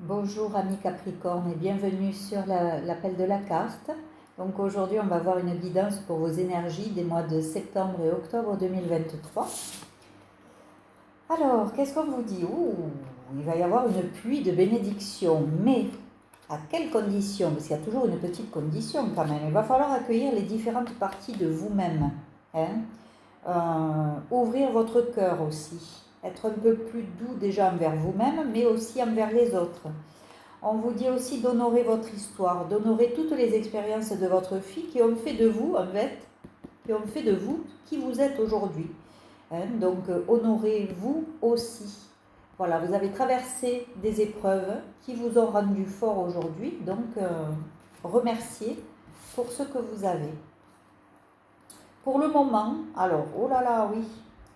Bonjour amis Capricorne et bienvenue sur l'appel de la carte. Donc aujourd'hui on va voir une guidance pour vos énergies des mois de septembre et octobre 2023. Alors qu'est-ce qu'on vous dit? Il va y avoir une pluie de bénédictions, mais à quelles conditions? Parce qu'il y a toujours une petite condition quand même. Il va falloir accueillir les différentes parties de vous-même. Ouvrir votre cœur aussi. Être un peu plus doux déjà envers vous-même, mais aussi envers les autres. On vous dit aussi d'honorer votre histoire, d'honorer toutes les expériences de votre fille qui ont fait de vous, en fait, qui ont fait de vous qui vous êtes aujourd'hui. Donc, honorez-vous aussi. Voilà, vous avez traversé des épreuves qui vous ont rendu fort aujourd'hui. Donc, remerciez pour ce que vous avez. Pour le moment, alors, oh là là, oui,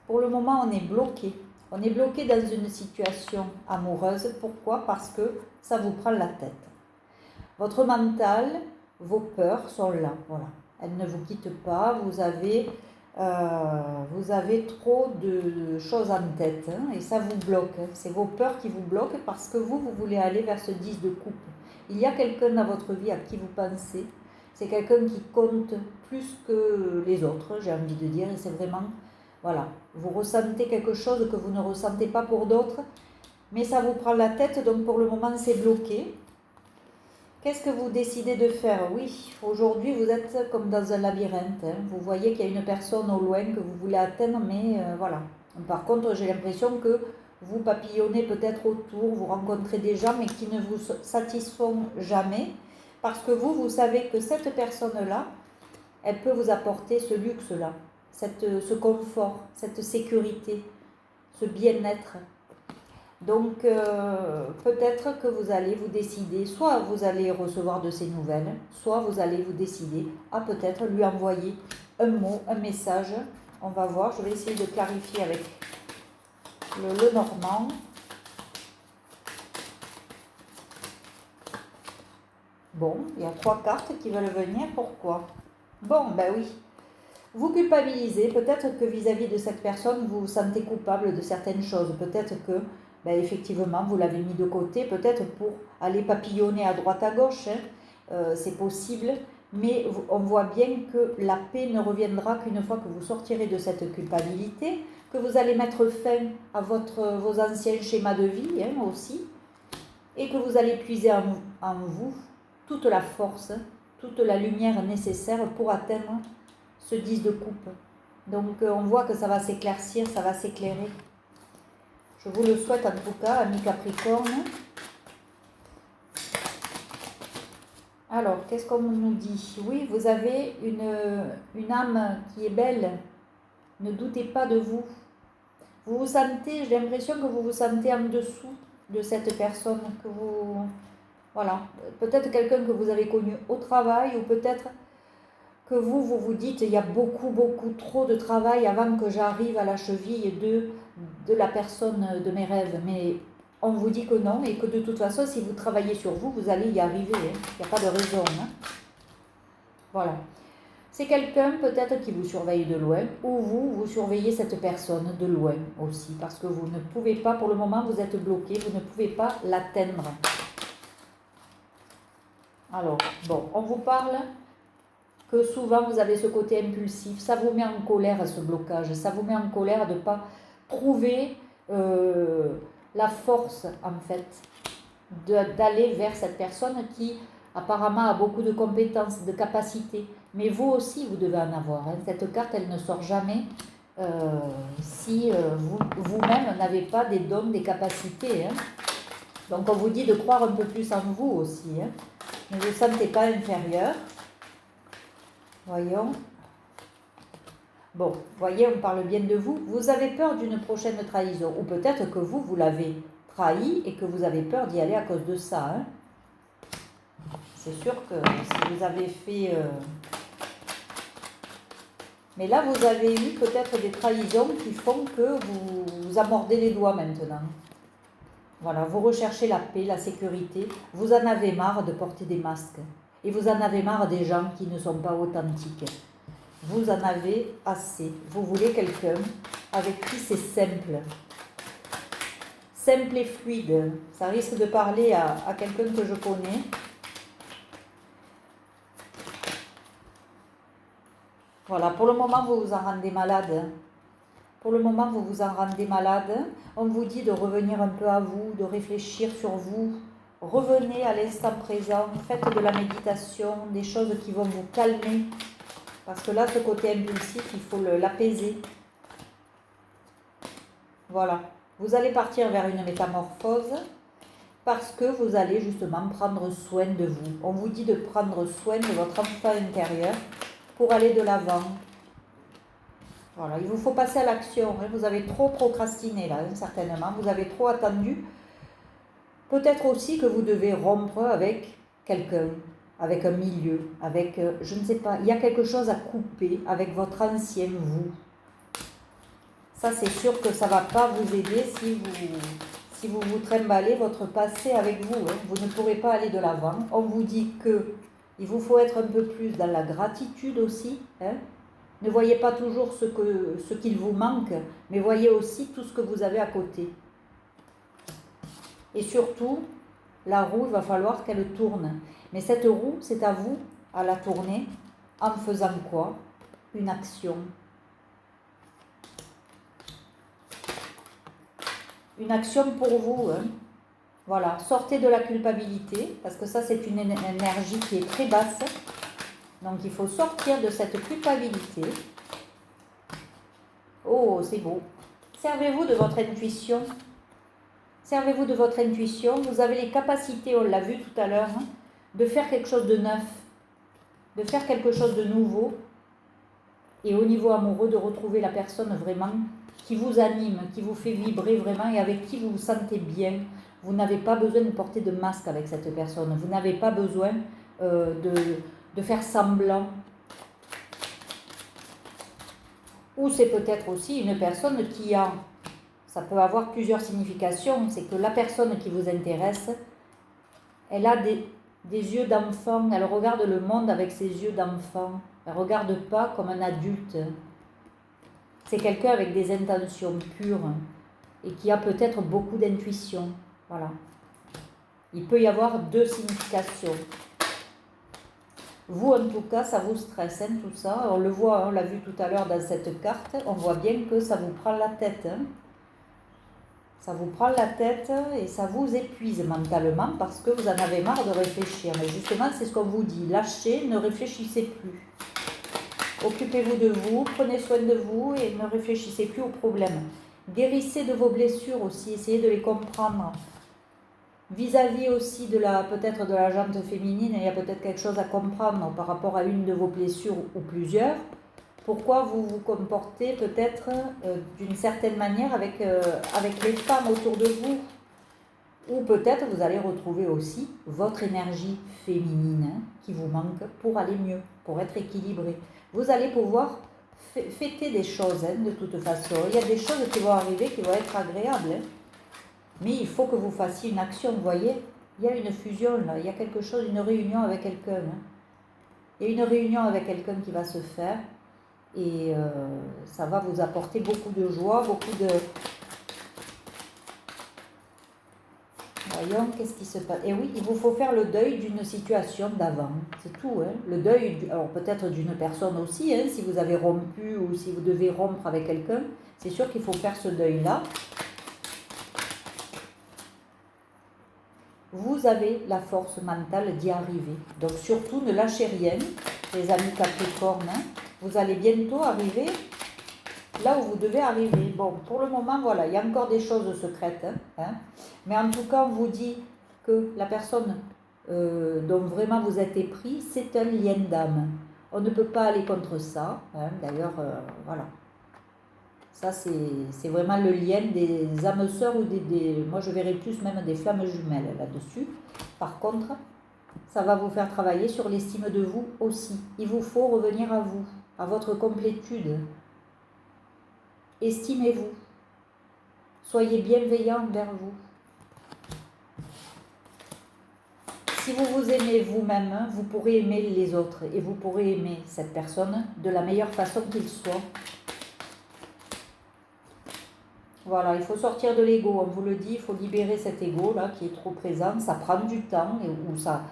pour le moment, on est bloqué. On est bloqué dans une situation amoureuse. Pourquoi? Parce que ça vous prend la tête. Votre mental, vos peurs sont là. Voilà. Elles ne vous quittent pas. Vous avez trop de choses en tête et ça vous bloque. C'est vos peurs qui vous bloquent parce que vous voulez aller vers ce 10 de coupe. Il y a quelqu'un dans votre vie à qui vous pensez. C'est quelqu'un qui compte plus que les autres, j'ai envie de dire. Et c'est vraiment... Voilà, vous ressentez quelque chose que vous ne ressentez pas pour d'autres, mais ça vous prend la tête, donc pour le moment c'est bloqué. Qu'est-ce que vous décidez de faire? Oui, aujourd'hui vous êtes comme dans un labyrinthe. Vous voyez qu'il y a une personne au loin que vous voulez atteindre, mais voilà. Par contre, j'ai l'impression que vous papillonnez peut-être autour, vous rencontrez des gens, mais qui ne vous satisfont jamais, parce que vous savez que cette personne-là, elle peut vous apporter ce luxe-là. Ce confort, cette sécurité, ce bien-être. Donc peut-être que vous allez vous décider, soit vous allez recevoir de ces nouvelles, soit vous allez vous décider à peut-être lui envoyer un mot, un message. On va voir, je vais essayer de clarifier avec le Normand. Bon, il y a 3 cartes qui veulent venir, pourquoi? Bon, ben oui. Vous culpabilisez, peut-être que vis-à-vis de cette personne, vous vous sentez coupable de certaines choses. Peut-être que, effectivement, vous l'avez mis de côté, peut-être pour aller papillonner à droite à gauche, c'est possible. Mais on voit bien que la paix ne reviendra qu'une fois que vous sortirez de cette culpabilité, que vous allez mettre fin à vos anciens schémas de vie aussi, et que vous allez puiser en vous toute la force, toute la lumière nécessaire pour atteindre ce 10 de coupe. Donc on voit que ça va s'éclaircir, ça va s'éclairer. Je vous le souhaite en tout cas, amis Capricorne. Alors, qu'est-ce qu'on nous dit? Oui, vous avez une âme qui est belle. Ne doutez pas de vous. Vous vous sentez, j'ai l'impression que vous vous sentez en dessous de cette personne. Que vous, voilà, peut-être quelqu'un que vous avez connu au travail ou peut-être que vous dites il y a beaucoup trop de travail avant que j'arrive à la cheville de la personne de mes rêves. Mais on vous dit que non et que de toute façon, si vous travaillez sur vous, vous allez y arriver. Il n'y a pas de raison. Voilà. C'est quelqu'un peut-être qui vous surveille de loin ou vous surveillez cette personne de loin aussi parce que vous ne pouvez pas, pour le moment, vous êtes bloqué, vous ne pouvez pas l'atteindre. Alors, bon, on vous parle que souvent vous avez ce côté impulsif, ça vous met en colère ce blocage, ça vous met en colère de ne pas trouver la force en fait d'aller vers cette personne qui apparemment a beaucoup de compétences, de capacités, mais vous aussi vous devez en avoir. Cette carte elle ne sort jamais si vous-même n'avez pas des dons, des capacités. Donc on vous dit de croire un peu plus en vous aussi. Ne vous sentez pas inférieur. Voyons. Bon, voyez, on parle bien de vous. Vous avez peur d'une prochaine trahison. Ou peut-être que vous l'avez trahi et que vous avez peur d'y aller à cause de ça. C'est sûr que si vous avez fait... Mais là, vous avez eu peut-être des trahisons qui font que vous amordez les doigts maintenant. Voilà, vous recherchez la paix, la sécurité. Vous en avez marre de porter des masques. Et vous en avez marre des gens qui ne sont pas authentiques. Vous en avez assez. Vous voulez quelqu'un avec qui c'est simple. simple et fluide. Ça risque de parler à quelqu'un que je connais. Voilà, pour le moment, vous vous en rendez malade. Pour le moment, vous vous en rendez malade. On vous dit de revenir un peu à vous, de réfléchir sur vous. Revenez à l'instant présent, faites de la méditation, des choses qui vont vous calmer. Parce que là, ce côté impulsif, il faut l'apaiser. Voilà. Vous allez partir vers une métamorphose parce que vous allez justement prendre soin de vous. On vous dit de prendre soin de votre enfant intérieur pour aller de l'avant. Voilà, il vous faut passer à l'action. Vous avez trop procrastiné là, certainement. Vous avez trop attendu. Peut-être aussi que vous devez rompre avec quelqu'un, avec un milieu, avec, je ne sais pas, il y a quelque chose à couper avec votre ancien vous. Ça, c'est sûr que ça ne va pas vous aider si vous vous trimballez votre passé avec vous. Vous ne pourrez pas aller de l'avant. On vous dit qu'il vous faut être un peu plus dans la gratitude aussi. Ne voyez pas toujours ce qu'il vous manque, mais voyez aussi tout ce que vous avez à côté. Et surtout, la roue, il va falloir qu'elle tourne. Mais cette roue, c'est à vous à la tourner en faisant quoi? Une action. Une action pour vous. Voilà, sortez de la culpabilité, parce que ça, c'est une énergie qui est très basse. Donc, il faut sortir de cette culpabilité. Oh, c'est beau. Servez-vous de votre intuition. Servez-vous de votre intuition. Vous avez les capacités, on l'a vu tout à l'heure, de faire quelque chose de neuf, de faire quelque chose de nouveau. Et au niveau amoureux, de retrouver la personne vraiment qui vous anime, qui vous fait vibrer vraiment et avec qui vous vous sentez bien. Vous n'avez pas besoin de porter de masque avec cette personne. Vous n'avez pas besoin de faire semblant. Ou c'est peut-être aussi une personne qui a... Ça peut avoir plusieurs significations. C'est que la personne qui vous intéresse, elle a des yeux d'enfant. Elle regarde le monde avec ses yeux d'enfant. Elle ne regarde pas comme un adulte. C'est quelqu'un avec des intentions pures et qui a peut-être beaucoup d'intuition. Voilà. Il peut y avoir deux significations. Vous, en tout cas, ça vous stresse, tout ça. On le voit, on l'a vu tout à l'heure dans cette carte. On voit bien que ça vous prend la tête. Ça vous prend la tête et ça vous épuise mentalement parce que vous en avez marre de réfléchir. Mais justement, c'est ce qu'on vous dit. Lâchez, ne réfléchissez plus. Occupez-vous de vous, prenez soin de vous et ne réfléchissez plus aux problèmes. Guérissez de vos blessures aussi, essayez de les comprendre. Vis-à-vis aussi peut-être de la jante féminine, il y a peut-être quelque chose à comprendre par rapport à une de vos blessures ou plusieurs. Pourquoi vous vous comportez peut-être d'une certaine manière avec les femmes autour de vous. Ou peut-être vous allez retrouver aussi votre énergie féminine qui vous manque pour aller mieux, pour être équilibré. Vous allez pouvoir fêter des choses de toute façon. Il y a des choses qui vont arriver qui vont être agréables. Mais il faut que vous fassiez une action, vous voyez. Il y a une fusion là, il y a quelque chose, une réunion avec quelqu'un. Il y a une réunion avec quelqu'un qui va se faire. Et ça va vous apporter beaucoup de joie, beaucoup de... Voyons, qu'est-ce qui se passe. Et oui, il vous faut faire le deuil d'une situation d'avant. C'est tout. Le deuil, alors peut-être d'une personne aussi, si vous avez rompu ou si vous devez rompre avec quelqu'un. C'est sûr qu'il faut faire ce deuil-là. Vous avez la force mentale d'y arriver. Donc surtout, ne lâchez rien, les amis Capricorne. Vous allez bientôt arriver là où vous devez arriver. Bon, pour le moment, voilà, il y a encore des choses secrètes. Mais en tout cas, on vous dit que la personne dont vraiment vous êtes épris, c'est un lien d'âme. On ne peut pas aller contre ça. D'ailleurs, voilà. Ça, c'est vraiment le lien des âmes sœurs ou moi, je verrais plus même des flammes jumelles là-dessus. Par contre, ça va vous faire travailler sur l'estime de vous aussi. Il vous faut revenir à vous, à votre complétude. Estimez-vous. Soyez bienveillant envers vous. Si vous vous aimez vous-même, vous pourrez aimer les autres et vous pourrez aimer cette personne de la meilleure façon qu'il soit. Voilà, il faut sortir de l'ego, on vous le dit, il faut libérer cet ego là qui est trop présent, ça prend du temps, ou ça,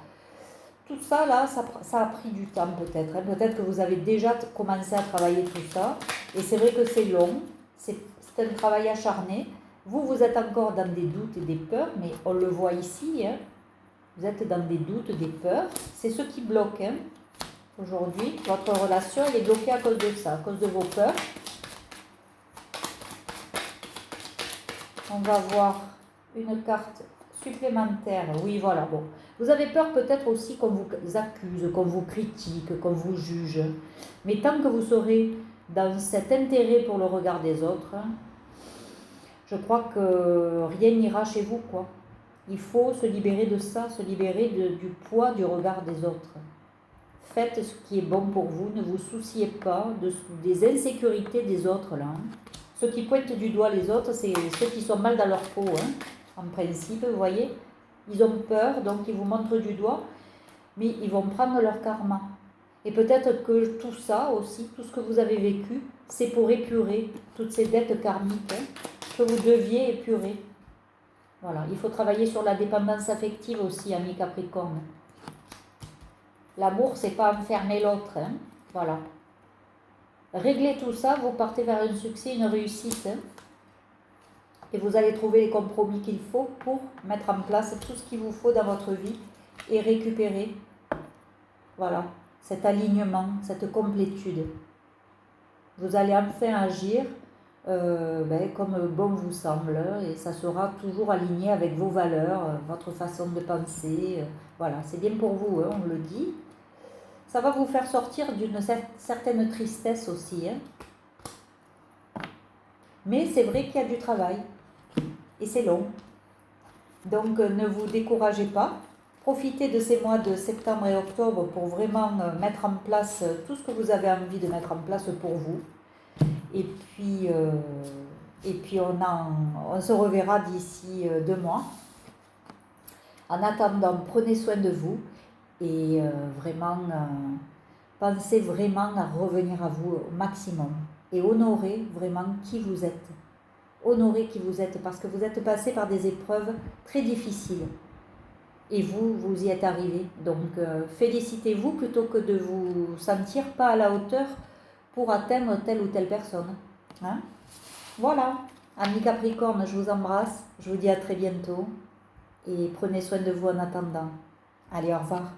tout ça là, ça a pris du temps peut-être, hein. Peut-être que vous avez déjà commencé à travailler tout ça, et c'est vrai que c'est long, c'est un travail acharné, vous êtes encore dans des doutes et des peurs, mais on le voit ici, hein. Vous êtes dans des doutes, des peurs, c'est ce qui bloque, hein. Aujourd'hui, votre relation elle est bloquée à cause de ça, à cause de vos peurs. On va voir une carte supplémentaire. Oui, voilà, bon. Vous avez peur peut-être aussi qu'on vous accuse, qu'on vous critique, qu'on vous juge. Mais tant que vous serez dans cet intérêt pour le regard des autres, je crois que rien n'ira chez vous, quoi. Il faut se libérer de ça, se libérer du poids du regard des autres. Faites ce qui est bon pour vous, ne vous souciez pas des insécurités des autres, là. Ceux qui pointent du doigt les autres, c'est ceux qui sont mal dans leur peau, hein. En principe, vous voyez, ils ont peur, donc ils vous montrent du doigt, mais ils vont prendre leur karma. Et peut-être que tout ça aussi, tout ce que vous avez vécu, c'est pour épurer toutes ces dettes karmiques, hein, que vous deviez épurer. Voilà, il faut travailler sur la dépendance affective aussi, amis Capricorne. L'amour, c'est pas enfermer l'autre, hein. Voilà. Réglez tout ça, vous partez vers un succès, une réussite, hein. Et vous allez trouver les compromis qu'il faut pour mettre en place tout ce qu'il vous faut dans votre vie et récupérer, voilà, cet alignement, cette complétude. Vous allez enfin agir comme bon vous semble, et ça sera toujours aligné avec vos valeurs, votre façon de penser. Voilà, c'est bien pour vous, hein, on le dit. Ça va vous faire sortir d'une certaine tristesse aussi, hein. Mais c'est vrai qu'il y a du travail. Et c'est long. Donc ne vous découragez pas. Profitez de ces mois de septembre et octobre pour vraiment mettre en place tout ce que vous avez envie de mettre en place pour vous. Et puis on se reverra d'ici 2 mois. En attendant, prenez soin de vous et pensez vraiment à revenir à vous au maximum et honorez vraiment qui vous êtes. Honorez qui vous êtes parce que vous êtes passé par des épreuves très difficiles et vous y êtes arrivé. Donc félicitez-vous plutôt que de vous sentir pas à la hauteur pour atteindre telle ou telle personne, hein. Voilà, amis Capricorne, je vous embrasse, je vous dis à très bientôt et prenez soin de vous en attendant. Allez, au revoir.